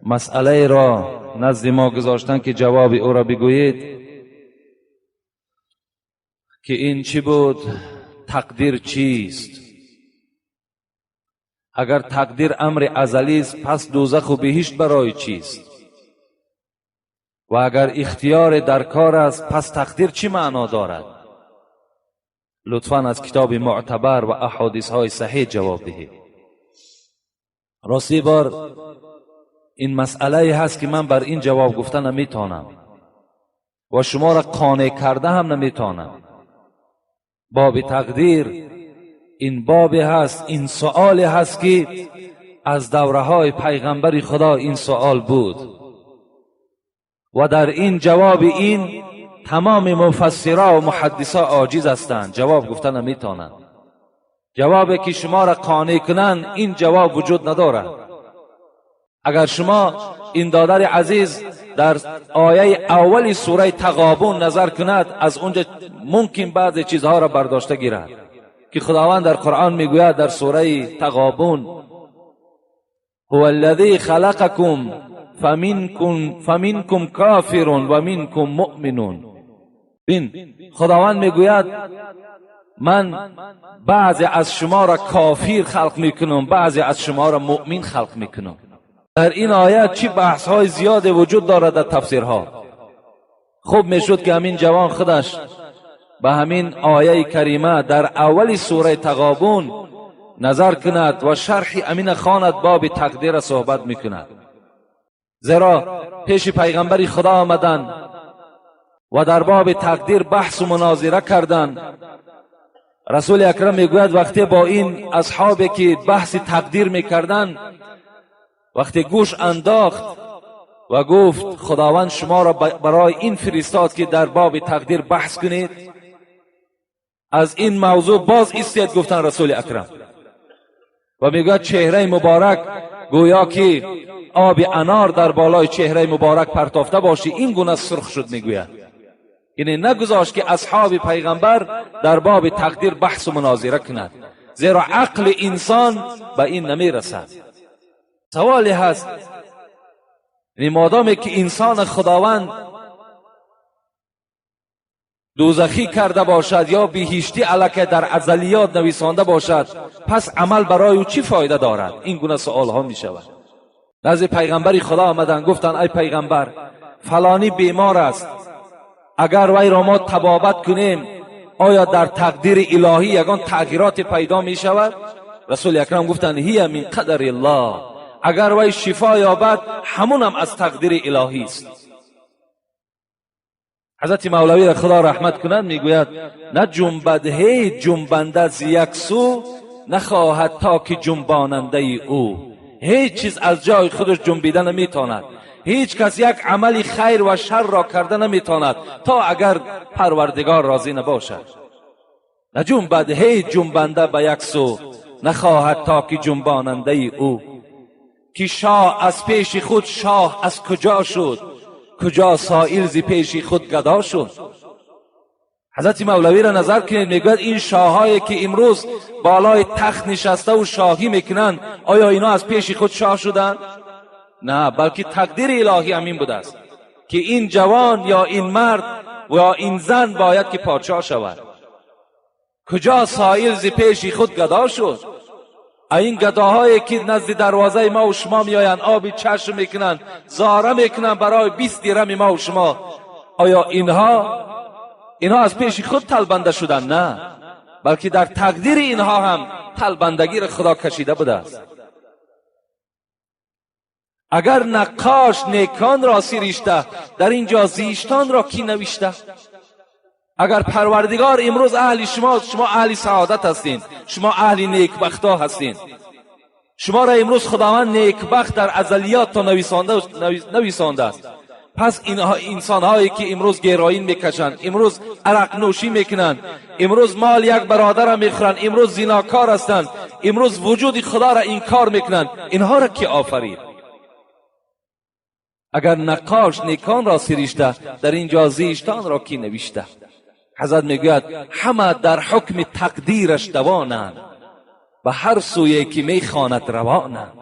مسئله را نزد ما گذاشتن که جواب او را بگویید که این چی بود؟ تقدیر چیست؟ اگر تقدیر امر ازلی است، پس دوزخ و بهشت برای چیست؟ و اگر اختیار در کار است، پس تقدیر چی معنا دارد؟ لطفاً از کتاب معتبر و احادیث های صحیح جواب دهید. راستی بار این مسئله هست که من بر این جواب گفتن نمیتونم و شما را قانع کرده هم نمیتونم. باب تقدیر این باب هست، این سؤال هست که از دوره های پیغمبر خدا این سؤال بود و در این جواب این تمام مفسرا و محدثا عاجز هستند، جواب گفتن نمیتونند. جوابی که شما را قانع کنند این جواب وجود ندارد. اگر شما این دادر عزیز در آیه اولی سوره تغابن نظر کند، از اونجا ممکن بعضی چیزها را برداشته گیرد که خداوند در قرآن میگوید در سوره تغابن هو الذی خلقکم فمنکم کافر و منکم مؤمنون. بین خداوند میگوید من بعضی از شما را کافر خلق میکنم، بعضی از شما را مؤمن خلق میکنم. در این آیه چی بحث های زیاد وجود دارد در تفسیرها. خوب میشد که همین جوان خودش به همین آیه کریمه در اول سوره تغابن نظر کند و شرحی امین خواند، باب تقدیر صحبت میکند. زیرا پیش پیغمبر خدا آمدن و در باب تقدیر بحث و مناظره کردند. رسول اکرم میگوید وقتی با این اصحابی که بحث تقدیر میکردن وقتی گوش انداخت و گفت خداوند شما را برای این فرستاد که در باب تقدیر بحث کنید، از این موضوع باز ایستاد گفتن رسول اکرم و میگوید چهره مبارک گویا که آب انار در بالای چهره مبارک پرتافته باشی، این گونه سرخ شد. میگوید یعنی نگذاشت که اصحاب پیغمبر در باب تقدیر بحث و مناظره کند، زیرا عقل انسان به این نمیرسد. سوالی هست، یعنی مادامی که انسان خداوند دوزخی کرده باشد یا بهشتی الکه در ازلیات نویسانده باشد، پس عمل برای او چی فایده دارد؟ این گونه سوال ها می شود. نزد پیغمبر خدا آمدن گفتن ای پیغمبر فلانی بیمار است، اگر وی را ما طبابت کنیم آیا در تقدیر الهی یگان تغییرات پیدا می شود؟ رسول اکرم گفتن هی من قدر الله، اگر وی شفا یابد همون هم از تقدیر الهی است. حضرت مولوی را خدا رحمت کنند میگوید نه جنبد هی جنبنده ز یک سو، نخواهد تا که جنباننده او. هیچ چیز از جای خودش جنبیده نمیتواند، هیچ کس یک عمل خیر و شر را کرده نمیتواند تا اگر پروردگار راضی نباشد. نه جنبد هی جنبنده به یک سو، نخواهد تا که جنباننده او. که شاه از پیش خود شاه از کجا شد، کجا سائل ز پیش خود گدا شد. حضرت مولوی را نظر کنید میگوید این شاهایی که امروز بالای تخت نشسته و شاهی میکنند آیا اینا از پیش خود شاه شدند؟ نه، بلکه تقدیر الهی همین بوده است که این جوان یا این مرد یا این زن باید که پادشاه شود. کجا سائل ز پیش خود گدا شد. این گداهایی که نزد دروازه ما و شما میآیند آبی چشم میکنند، زاره میکنند برای 20 درم ما و شما، آیا اینها از پیش خود تلبنده شدن؟ نه، بلکه در تقدیر اینها هم تلبندگی را خدا کشیده بوده است. اگر نقاش نیکان را سریشته، در اینجا زیشتان را کی نوشته؟ اگر پروردگار امروز اهل شما اهل سعادت هستین، شما اهل نیکبختا هستین، شما را امروز خداوند نیکبخت در ازلیات تا نویسانده است، پس اینها انسان‌هایی که امروز گیروئین میکشند، امروز عرق نوشی میکنند، امروز مال یک برادر را میخورند، امروز زناکار هستند، امروز وجود خدا را انکار میکنند، اینها را کی آفرید؟ اگر نقاش نیکان را سریشته، در اینجا زیشتان را کی نوشته؟ حضرت میگوید همه در حکم تقدیرش دوانند، به هر سویه که میخواند روانند.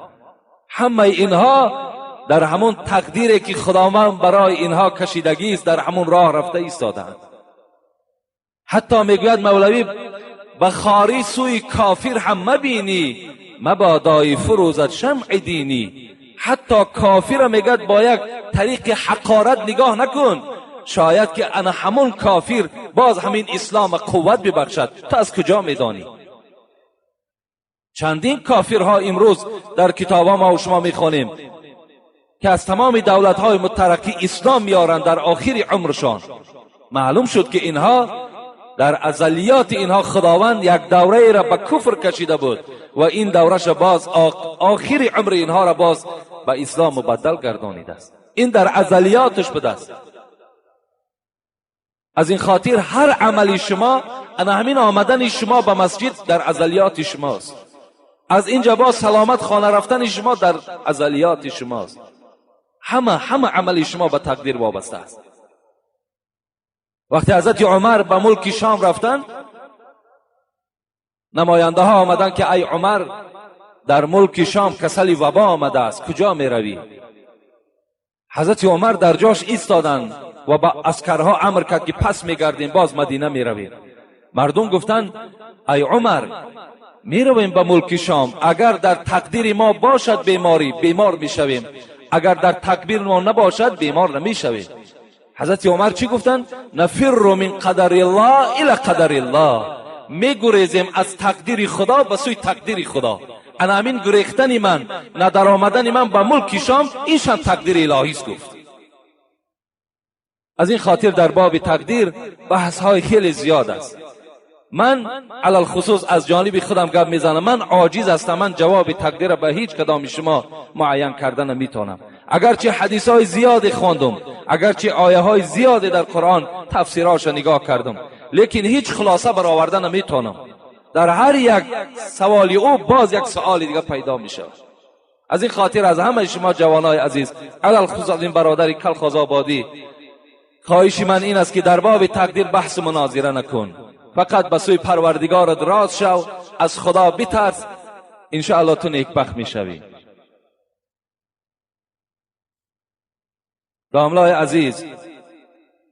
همه اینها در همون تقدیری که خداوند برای اینها کشیدگی است در همون راه رفته ایستادند. حتی میگوید مولوی بخاری سوی کافر هم مبینی مبادای فروزت شمع دینی. حتی کافر میگد با یک طریق حقارت نگاه نکن، شاید که انا همون کافر باز همین اسلام قوت ببخشد. تو از کجا میدانی؟ چندین کافرها امروز در کتابا ما و شما میخوانیم که از تمام دولت‌های مترقی اسلام میارند در آخر عمرشان. معلوم شد که اینها در ازلیات اینها خداوند یک دوره را به کفر کشیده بود و این دورش باز آخر عمر اینها را باز به اسلام مبدل گردانیده است. این در ازلیاتش بوده است. از این خاطر هر عملی شما، انا همین آمدن شما به مسجد در ازلیات شماست. از اینجا با سلامت خانه رفتن شما در ازلیات شماست. همه عمل شما به تقدیر وابسته است. وقتی حضرت عمر به ملک شام رفتن، نماینده ها آمدن که ای عمر، در ملک شام کسل وبا آمده است، کجا می روی؟ حضرت عمر در جاش ایستادن و با عسکرها امر کرد که پس می گردیم، باز مدینه می رویم. مردم گفتن ای عمر، می رویم به ملک شام، اگر در تقدیر ما باشد بیماری، بیمار می شویم، اگر در تقدیر ما نباشد بیمار نمی شویم. حضرت عمر چی گفتن؟ نفر من قدر الله الى قدر الله. می گریزیم از تقدیر خدا به سوی تقدیر خدا. انا همین گریختن من، ندر آمدن من به ملک شام، اینشان تقدیر الهی است. گفت از این خاطر در باب تقدیر بحث های خیلی زیاد است. من علل خصوص از جانب خودم گپ میزنم، من عاجز هستم، من جواب تقدیر به هیچ کدام شما معین کردن نمیتونم. اگرچه حدیث های زیاد خواندم، اگرچه آیه های زیاد در قرآن تفسیرهاش نگاه کردم، لیکن هیچ خلاصه برآوردن نمیتونم. در هر یک سوالی او باز یک سوال دیگه پیدا میشه. از این خاطر از همه شما جوانای عزیز، علل خصوص از این برادر کلخاز آبادی، خواهش من این است که در باب تقدیر بحث مناظره نکن، فقط به سوی پروردگارت راست شو، از خدا بترس، انشاءالله تو نیکبخت میشوی. داملای عزیز،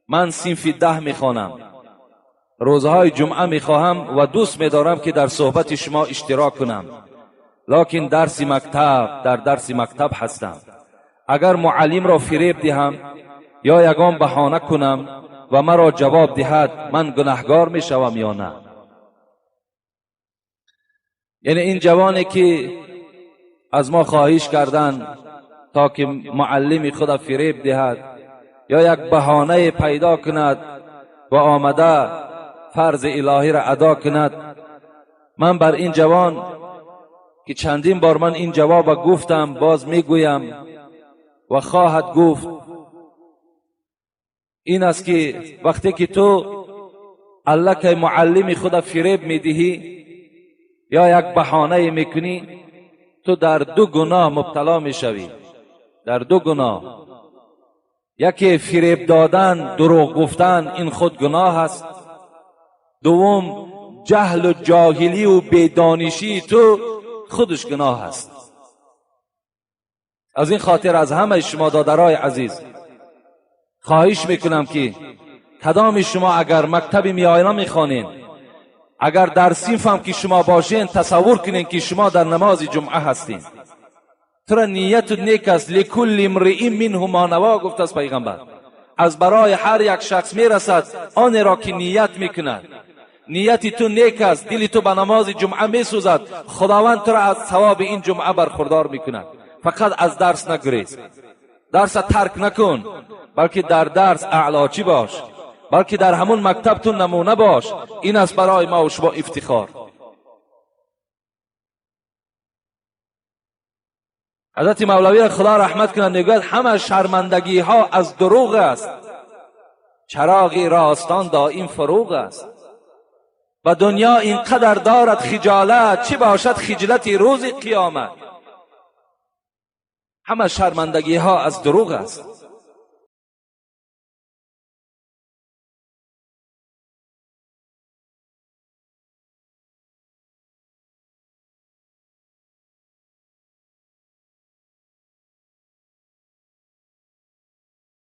من صنف 10 میخوانم، روزهای جمعه میخواهم و دوست میدارم که در صحبت شما اشتراک کنم، لکن در درس مکتب هستم. اگر معلم را فریب دهم یا یگان بهانه کنم و مرا جواب دهد، من گناهگار میشوم یا نه؟ یعنی این جوانی که از ما خواهش کردن تا که معلم خود فریب دهد یا یک بهانه پیدا کند و آمده فرض الهی را ادا کند، من بر این جوان که چندین بار من این جواب گفتم باز میگویم و خواهد گفت، این است که وقتی که تو الله که معلم خود فریب میدهی یا یک بهانه میکنی، تو در 2 گناه مبتلا میشوی. در 2 گناه، یکی فریب دادن، دروغ گفتن، این خود گناه است. دوم جهل و جاهلی و بیدانشی تو خودش گناه است. از این خاطر از همه شما دادرای عزیز خواهش میکنم که کدام شما اگر مکتبی میاینا میخوانین، اگر در صنف هم که شما باشین، تصور کنین که شما در نماز جمعه هستین. ترا نیت نیک است، لکل امرئ منهم ما نوا گفت است پیغمبر. از برای هر یک شخص میرسد آن را که نیت میکند. نیتی تو نیک است، دلی تو به نماز جمعه میسوزد، خداوند تو را از ثواب این جمعه برخوردار میکند. فقط از درس نگریز، درس ترک نکن، بلکه در درس اعلاچی باش، بلکه در همون مکتب تو نمونه باش. این است برای ما و شما افتخار. حضرت مولوی خدا رحمت کنند میگوید همه شرمندگی ها از دروغ است، چراغی راستان دائم فروغ است. و دنیا اینقدر دارد خجالت، چی باشد خجلت روز قیامت. همه شرمندگی ها از دروغ است.